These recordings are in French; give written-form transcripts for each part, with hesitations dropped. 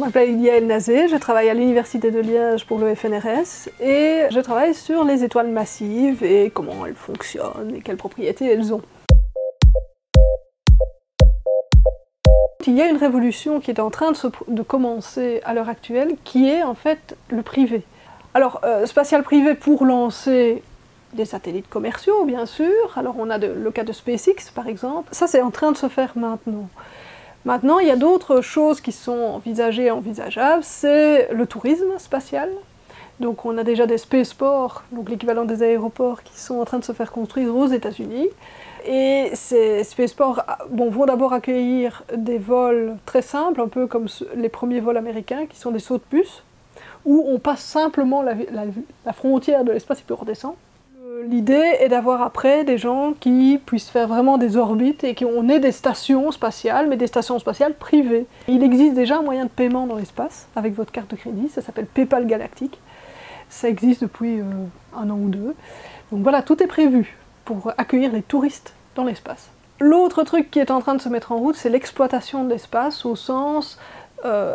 m'appelle Yael Nazé, je travaille à l'Université de Liège pour le FNRS et je travaille sur les étoiles massives et comment elles fonctionnent et quelles propriétés elles ont. Il y a une révolution qui est en train de commencer à l'heure actuelle qui est en fait le privé. Alors, spatial privé pour lancer des satellites commerciaux, bien sûr. Alors on a le cas de SpaceX par exemple. Ça c'est en train de se faire maintenant. Maintenant, il y a d'autres choses qui sont envisagées et envisageables, c'est le tourisme spatial. Donc on a déjà des spaceports, donc l'équivalent des aéroports, qui sont en train de se faire construire aux États-Unis. Et ces spaceports vont d'abord accueillir des vols très simples, un peu comme les premiers vols américains, qui sont des sauts de puce, où on passe simplement la frontière de l'espace et puis on redescend. L'idée est d'avoir après des gens qui puissent faire vraiment des orbites et qu'on ait des stations spatiales, mais des stations spatiales privées. Il existe déjà un moyen de paiement dans l'espace avec votre carte de crédit, ça s'appelle PayPal Galactique. Ça existe depuis un an ou deux. Donc voilà, tout est prévu pour accueillir les touristes dans l'espace. L'autre truc qui est en train de se mettre en route, c'est l'exploitation de l'espace au sens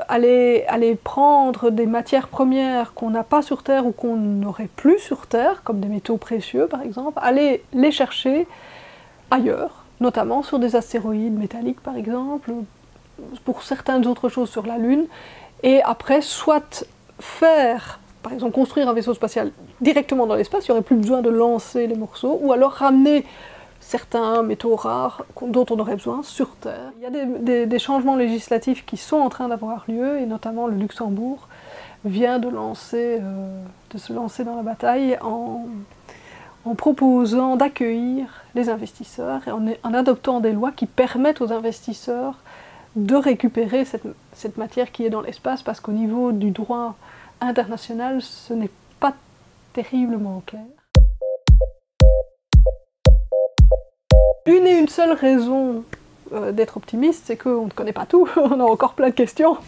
aller prendre des matières premières qu'on n'a pas sur Terre ou qu'on n'aurait plus sur Terre, comme des métaux précieux par exemple, aller les chercher ailleurs, notamment sur des astéroïdes métalliques par exemple, pour certaines autres choses sur la Lune, et après soit faire, par exemple construire un vaisseau spatial directement dans l'espace, il n'y aurait plus besoin de lancer les morceaux, ou alors ramener certains métaux rares dont on aurait besoin sur Terre. Il y a des changements législatifs qui sont en train d'avoir lieu, et notamment le Luxembourg vient de se lancer dans la bataille en proposant d'accueillir les investisseurs et en adoptant des lois qui permettent aux investisseurs de récupérer cette matière qui est dans l'espace, parce qu'au niveau du droit international, ce n'est pas terriblement clair. Une et une seule raison d'être optimiste, c'est qu'on ne connaît pas tout, on a encore plein de questions.